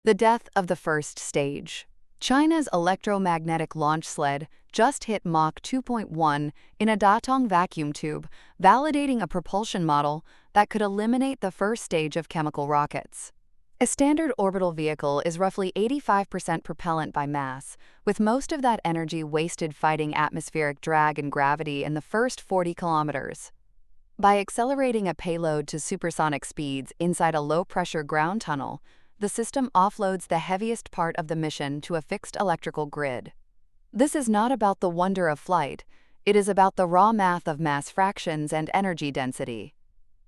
The death of the first stage. China's electromagnetic launch sled just hit Mach 2.1 in a Datong vacuum tube, validating a propulsion model that could eliminate the first stage of chemical rockets. A standard orbital vehicle is roughly 85% propellant by mass, with most of that energy wasted fighting atmospheric drag and gravity in the first 40 kilometers. By accelerating a payload to supersonic speeds inside a low-pressure ground tunnel, the system offloads the heaviest part of the mission to a fixed electrical grid. This is not about the wonder of flight, it is about the raw math of mass fractions and energy density.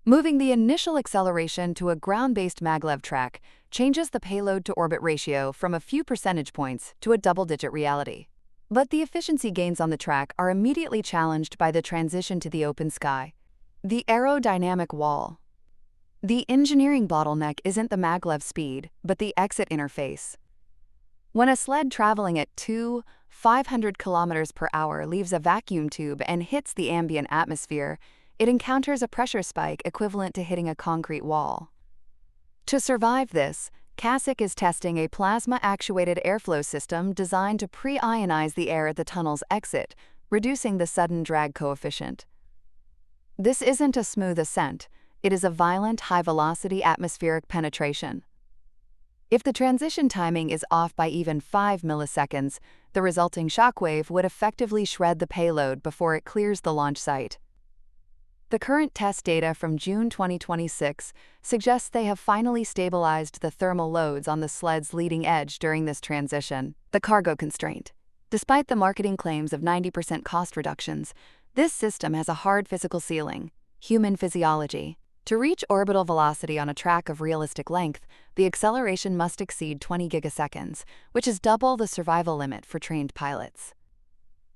Moving the initial acceleration to a ground-based maglev track changes the payload-to-orbit ratio from a few percentage points to a double-digit reality. But the efficiency gains on the track are immediately challenged by the transition to the open sky. The Aerodynamic Wall. The engineering bottleneck isn't the maglev speed, but the exit interface. When a sled traveling at 500 km per hour leaves a vacuum tube and hits the ambient atmosphere, it encounters a pressure spike equivalent to hitting a concrete wall. To survive this, CASIC is testing a plasma-actuated airflow system designed to pre-ionize the air at the tunnel's exit, reducing the sudden drag coefficient. This isn't a smooth ascent, it is a violent, high-velocity atmospheric penetration. If the transition timing is off by even 5 milliseconds, the resulting shockwave would effectively shred the payload before it clears the launch site. The current test data from June 2026 suggests they have finally stabilized the thermal loads on the sled's leading edge during this transition. The cargo constraint. Despite the marketing claims of 90% cost reductions, this system has a hard physical ceiling: human physiology. To reach orbital velocity on a track of realistic length, the acceleration must exceed 20 gigaseconds, which is double the survival limit for trained pilots.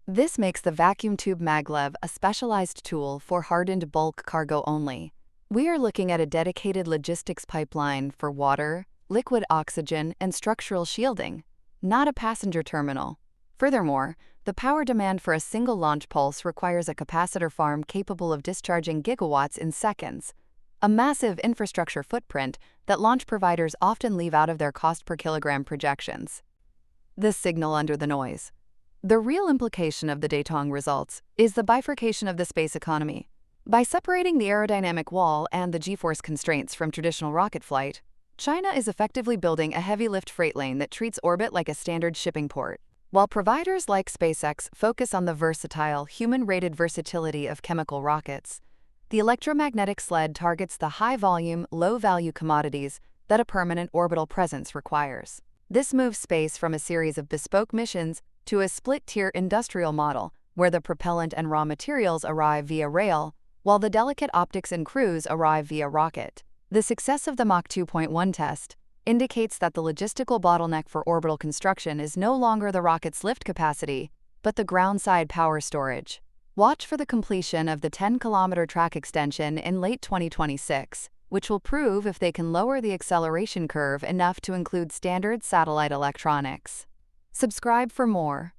This makes the vacuum tube maglev a specialized tool for hardened bulk cargo only. We are looking at a dedicated logistics pipeline for water, liquid oxygen, and structural shielding, not a passenger terminal. Furthermore, the power demand for a single launch pulse requires a capacitor farm capable of discharging gigawatts in seconds, a massive infrastructure footprint that launch providers often leave out of their cost per kilogram projections. The signal under the noise. The real implication of the Datong results is the bifurcation of the space economy. By separating the aerodynamic wall and the G-force constraints from traditional rocket flight, China is effectively building a heavy-lift freight lane that treats orbit like a standard shipping port. While providers like SpaceX focus on the versatile, human-rated versatility of chemical rockets, the electromagnetic sled targets the high-volume, low-value commodities that a permanent orbital presence requires. This moves space from a series of bespoke missions to a split-tier industrial model where the propellant and raw materials arrive via rail, while the delicate optics and crews arrive via rocket. The success of the Mach 2.1 test indicates that the logistical bottleneck for orbital construction is no longer the rocket's lift capacity, but the ground-side power storage. Watch for the completion of the 10-kilometer track extension in late 2026, which will prove if they can lower the acceleration curve enough to include standard satellite electronics. Subscribe for more.